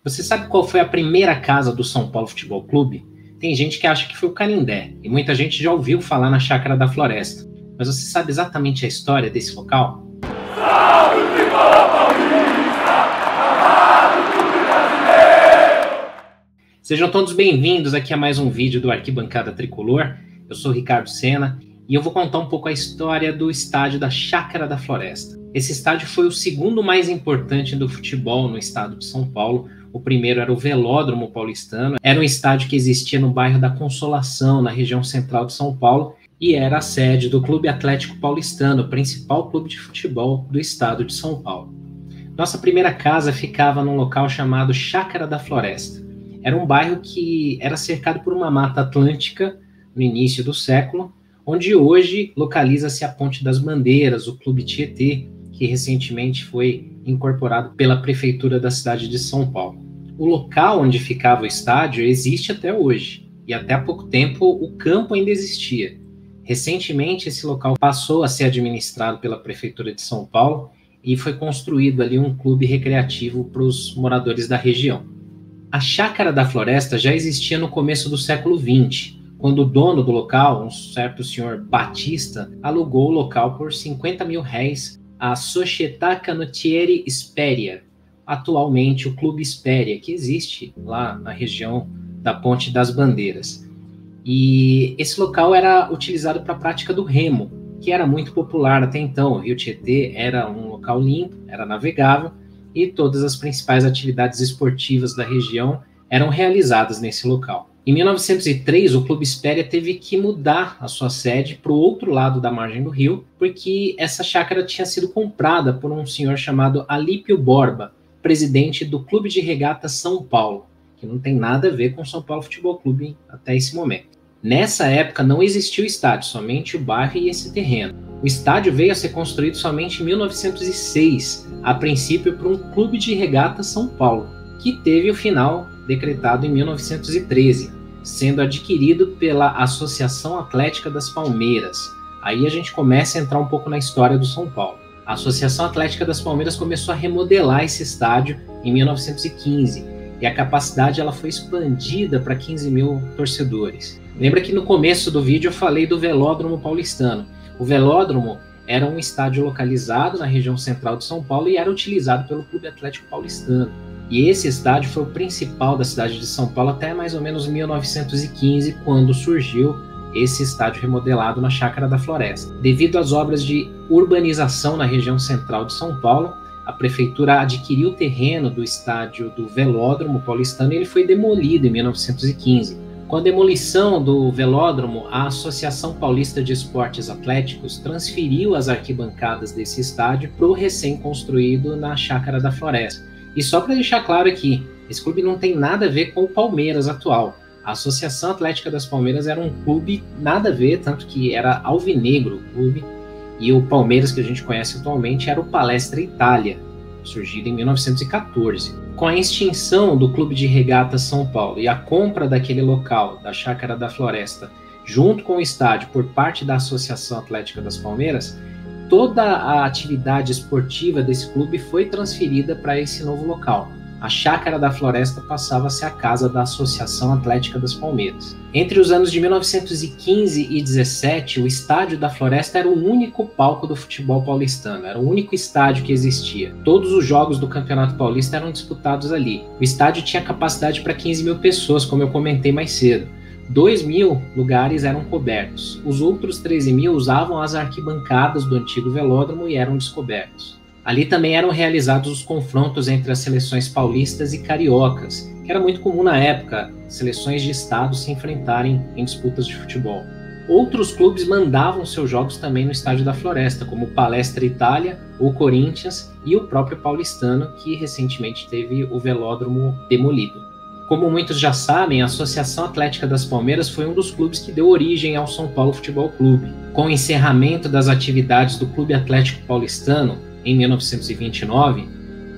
Você sabe qual foi a primeira casa do São Paulo Futebol Clube? Tem gente que acha que foi o Canindé, e muita gente já ouviu falar na Chácara da Floresta. Mas você sabe exatamente a história desse local? Salve, Tricolor Paulista! Amado Clube Brasileiro! Sejam todos bem-vindos aqui a mais um vídeo do Arquibancada Tricolor. Eu sou o Ricardo Sena e eu vou contar um pouco a história do estádio da Chácara da Floresta. Esse estádio foi o segundo mais importante do futebol no estado de São Paulo. O primeiro era o Velódromo Paulistano, era um estádio que existia no bairro da Consolação, na região central de São Paulo, e era a sede do Clube Atlético Paulistano, o principal clube de futebol do estado de São Paulo. Nossa primeira casa ficava num local chamado Chácara da Floresta. Era um bairro que era cercado por uma mata atlântica no início do século, onde hoje localiza-se a Ponte das Bandeiras, o Clube Tietê, que recentemente foi incorporado pela Prefeitura da cidade de São Paulo. O local onde ficava o estádio existe até hoje, e até há pouco tempo o campo ainda existia. Recentemente esse local passou a ser administrado pela Prefeitura de São Paulo e foi construído ali um clube recreativo para os moradores da região. A Chácara da Floresta já existia no começo do século XX, quando o dono do local, um certo senhor Batista, alugou o local por R$50 mil à Società Canottieri Esperia, atualmente o Clube Esperia, que existe lá na região da Ponte das Bandeiras. E esse local era utilizado para a prática do remo, que era muito popular até então. O Rio Tietê era um local limpo, era navegável, e todas as principais atividades esportivas da região eram realizadas nesse local. Em 1903, o Clube Esperia teve que mudar a sua sede para o outro lado da margem do rio, porque essa chácara tinha sido comprada por um senhor chamado Alípio Borba, presidente do Clube de Regatas São Paulo, que não tem nada a ver com o São Paulo Futebol Clube até esse momento. Nessa época não existiu estádio, somente o bairro e esse terreno. O estádio veio a ser construído somente em 1906, a princípio por um Clube de Regatas São Paulo, que teve o final decretado em 1913. Sendo adquirido pela Associação Atlética das Palmeiras. Aí a gente começa a entrar um pouco na história do São Paulo. A Associação Atlética das Palmeiras começou a remodelar esse estádio em 1915 e a capacidade ela foi expandida para 15 mil torcedores. Lembra que no começo do vídeo eu falei do Velódromo Paulistano. O Velódromo era um estádio localizado na região central de São Paulo e era utilizado pelo Clube Atlético Paulistano. E esse estádio foi o principal da cidade de São Paulo até mais ou menos 1915, quando surgiu esse estádio remodelado na Chácara da Floresta. Devido às obras de urbanização na região central de São Paulo, a prefeitura adquiriu o terreno do estádio do Velódromo Paulistano e ele foi demolido em 1915. Com a demolição do velódromo, a Associação Paulista de Esportes Atléticos transferiu as arquibancadas desse estádio para o recém-construído na Chácara da Floresta. E só para deixar claro aqui, esse clube não tem nada a ver com o Palmeiras atual. A Associação Atlética das Palmeiras era um clube nada a ver, tanto que era alvinegro o clube, e o Palmeiras que a gente conhece atualmente era o Palestra Itália, surgido em 1914. Com a extinção do Clube de Regatas São Paulo e a compra daquele local, da Chácara da Floresta, junto com o estádio por parte da Associação Atlética das Palmeiras, toda a atividade esportiva desse clube foi transferida para esse novo local. A Chácara da Floresta passava a ser a casa da Associação Atlética das Palmeiras. Entre os anos de 1915 e 17, o Estádio da Floresta era o único palco do futebol paulistano, era o único estádio que existia. Todos os jogos do Campeonato Paulista eram disputados ali. O estádio tinha capacidade para 15 mil pessoas, como eu comentei mais cedo. 2 mil lugares eram cobertos. Os outros 13 mil usavam as arquibancadas do antigo velódromo e eram descobertos. Ali também eram realizados os confrontos entre as seleções paulistas e cariocas, que era muito comum na época, seleções de estado se enfrentarem em disputas de futebol. Outros clubes mandavam seus jogos também no Estádio da Floresta, como o Palestra Itália, o Corinthians e o próprio Paulistano, que recentemente teve o velódromo demolido. Como muitos já sabem, a Associação Atlética das Palmeiras foi um dos clubes que deu origem ao São Paulo Futebol Clube. Com o encerramento das atividades do Clube Atlético Paulistano, em 1929,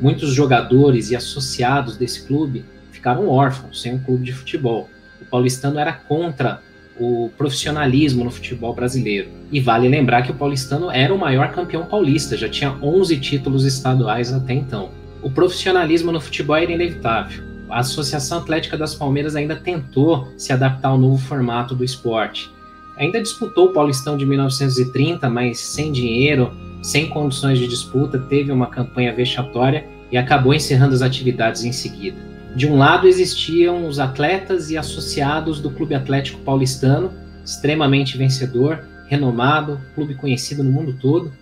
muitos jogadores e associados desse clube ficaram órfãos, sem um clube de futebol. O paulistano era contra o profissionalismo no futebol brasileiro. E vale lembrar que o paulistano era o maior campeão paulista, já tinha 11 títulos estaduais até então. O profissionalismo no futebol era inevitável. a Associação Atlética das Palmeiras ainda tentou se adaptar ao novo formato do esporte. Ainda disputou o Paulistão de 1930, mas sem dinheiro, sem condições de disputa, teve uma campanha vexatória e acabou encerrando as atividades em seguida. De um lado existiam os atletas e associados do Clube Atlético Paulistano, extremamente vencedor, renomado, clube conhecido no mundo todo,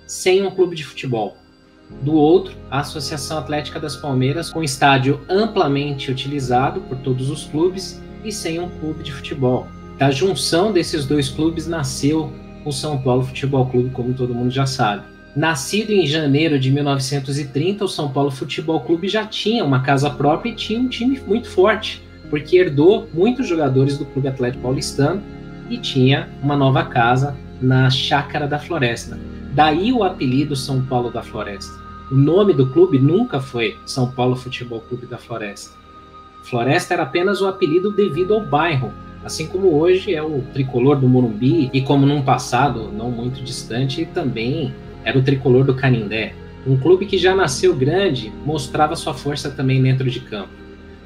sem um clube de futebol. Do outro, a Associação Atlética das Palmeiras, com estádio amplamente utilizado por todos os clubes e sem um clube de futebol. Da junção desses dois clubes nasceu o São Paulo Futebol Clube, como todo mundo já sabe. Nascido em janeiro de 1930, o São Paulo Futebol Clube já tinha uma casa própria e tinha um time muito forte, porque herdou muitos jogadores do Clube Atlético Paulistano e tinha uma nova casa na Chácara da Floresta. Daí o apelido São Paulo da Floresta. O nome do clube nunca foi São Paulo Futebol Clube da Floresta. Floresta era apenas o apelido devido ao bairro, assim como hoje é o tricolor do Morumbi e como num passado não muito distante também era o tricolor do Canindé. Um clube que já nasceu grande, mostrava sua força também dentro de campo.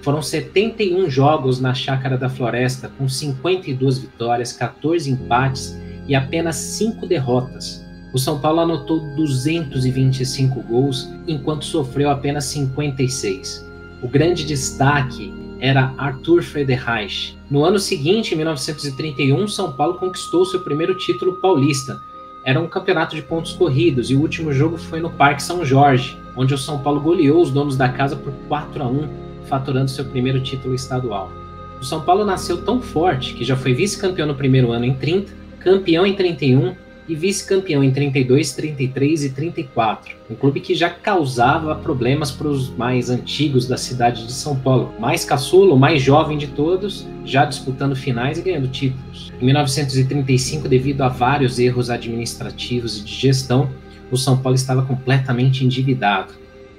Foram 71 jogos na Chácara da Floresta, com 52 vitórias, 14 empates e apenas 5 derrotas. O São Paulo anotou 225 gols, enquanto sofreu apenas 56. O grande destaque era Arthur Friedenreich. No ano seguinte, em 1931, São Paulo conquistou seu primeiro título paulista. Era um campeonato de pontos corridos e o último jogo foi no Parque São Jorge, onde o São Paulo goleou os donos da casa por 4-1, faturando seu primeiro título estadual. O São Paulo nasceu tão forte que já foi vice-campeão no primeiro ano em 30, campeão em 31 e vice-campeão em 32, 33 e 34. Um clube que já causava problemas para os mais antigos da cidade de São Paulo. Mais caçula, o mais jovem de todos, já disputando finais e ganhando títulos. Em 1935, devido a vários erros administrativos e de gestão, o São Paulo estava completamente endividado.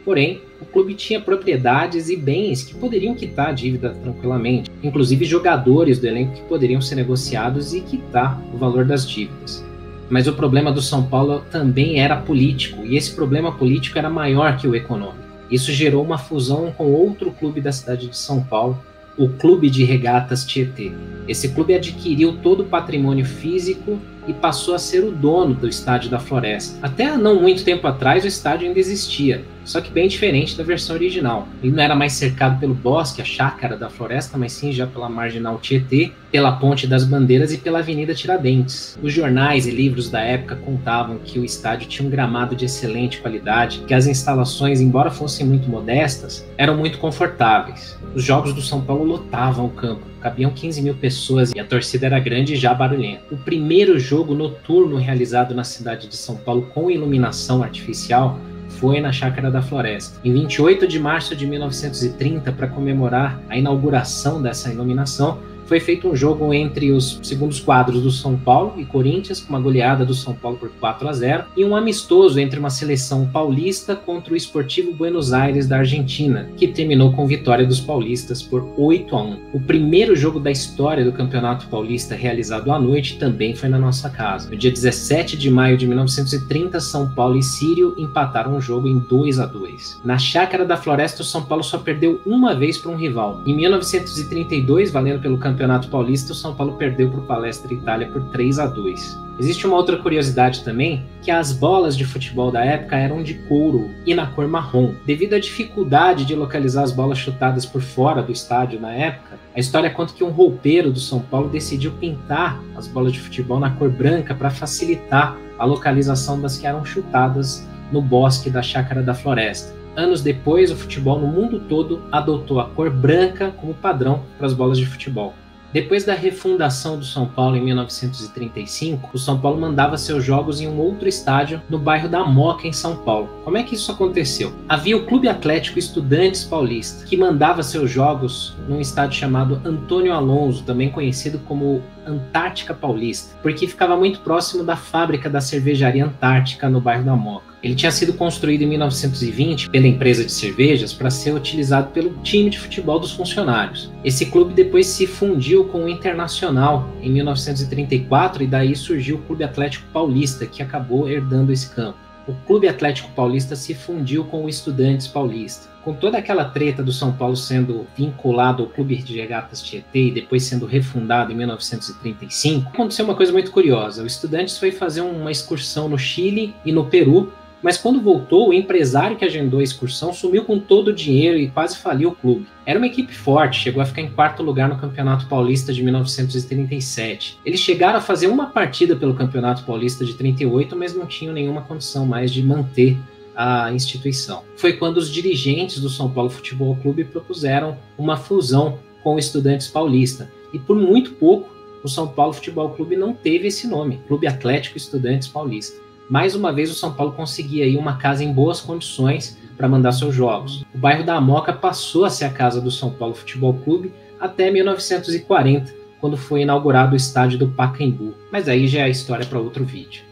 Porém, o clube tinha propriedades e bens que poderiam quitar a dívida tranquilamente, inclusive jogadores do elenco que poderiam ser negociados e quitar o valor das dívidas. Mas o problema do São Paulo também era político, e esse problema político era maior que o econômico. Isso gerou uma fusão com outro clube da cidade de São Paulo, o Clube de Regatas Tietê. Esse clube adquiriu todo o patrimônio físico e passou a ser o dono do Estádio da Floresta. Até não muito tempo atrás o estádio ainda existia, só que bem diferente da versão original. Ele não era mais cercado pelo bosque, a Chácara da Floresta, mas sim já pela Marginal Tietê, pela Ponte das Bandeiras e pela Avenida Tiradentes. Os jornais e livros da época contavam que o estádio tinha um gramado de excelente qualidade, que as instalações, embora fossem muito modestas, eram muito confortáveis. Os jogos do São Paulo lotavam o campo, cabiam 15 mil pessoas e a torcida era grande e já barulhenta. O primeiro jogo noturno realizado na cidade de São Paulo com iluminação artificial foi na Chácara da Floresta. Em 28 de março de 1930, para comemorar a inauguração dessa iluminação, foi feito um jogo entre os segundos quadros do São Paulo e Corinthians, com uma goleada do São Paulo por 4-0, e um amistoso entre uma seleção paulista contra o Sportivo Buenos Aires da Argentina, que terminou com vitória dos paulistas por 8-1. O primeiro jogo da história do Campeonato Paulista realizado à noite também foi na nossa casa. No dia 17 de maio de 1930, São Paulo e Sírio empataram o jogo em 2-2. Na Chácara da Floresta, o São Paulo só perdeu uma vez para um rival. Em 1932, valendo pelo Campeonato Paulista, o São Paulo perdeu para o Palestra Itália por 3-2. Existe uma outra curiosidade também, que as bolas de futebol da época eram de couro e na cor marrom. Devido à dificuldade de localizar as bolas chutadas por fora do estádio na época, a história conta que um roupeiro do São Paulo decidiu pintar as bolas de futebol na cor branca para facilitar a localização das que eram chutadas no bosque da Chácara da Floresta. Anos depois, o futebol no mundo todo adotou a cor branca como padrão para as bolas de futebol. Depois da refundação do São Paulo em 1935, o São Paulo mandava seus jogos em um outro estádio no bairro da Moca, em São Paulo. Como é que isso aconteceu? Havia o Clube Atlético Estudantes Paulista, que mandava seus jogos num estádio chamado Antônio Alonso, também conhecido como Antártica Paulista, porque ficava muito próximo da fábrica da cervejaria Antártica no bairro da Moca. Ele tinha sido construído em 1920 pela empresa de cervejas para ser utilizado pelo time de futebol dos funcionários. Esse clube depois se fundiu com o Internacional em 1934 e daí surgiu o Clube Atlético Paulista, que acabou herdando esse campo. o Clube Atlético Paulista se fundiu com o Estudantes Paulista. Com toda aquela treta do São Paulo sendo vinculado ao Clube de Regatas Tietê e depois sendo refundado em 1935, aconteceu uma coisa muito curiosa. O Estudantes foi fazer uma excursão no Chile e no Peru, mas quando voltou, o empresário que agendou a excursão sumiu com todo o dinheiro e quase faliu o clube. Era uma equipe forte, chegou a ficar em 4º lugar no Campeonato Paulista de 1937. Eles chegaram a fazer uma partida pelo Campeonato Paulista de 38, mas não tinham nenhuma condição mais de manter a instituição. Foi quando os dirigentes do São Paulo Futebol Clube propuseram uma fusão com o Estudantes Paulista. E por muito pouco, o São Paulo Futebol Clube não teve esse nome, Clube Atlético Estudantes Paulista. Mais uma vez, o São Paulo conseguia aí uma casa em boas condições para mandar seus jogos. O bairro da Moca passou a ser a casa do São Paulo Futebol Clube até 1940, quando foi inaugurado o estádio do Pacaembu. Mas aí já é história para outro vídeo.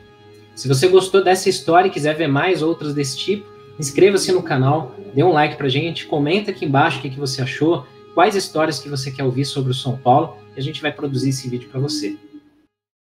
Se você gostou dessa história e quiser ver mais outras desse tipo, inscreva-se no canal, dê um like pra gente, comenta aqui embaixo o que você achou, quais histórias que você quer ouvir sobre o São Paulo, e a gente vai produzir esse vídeo para você.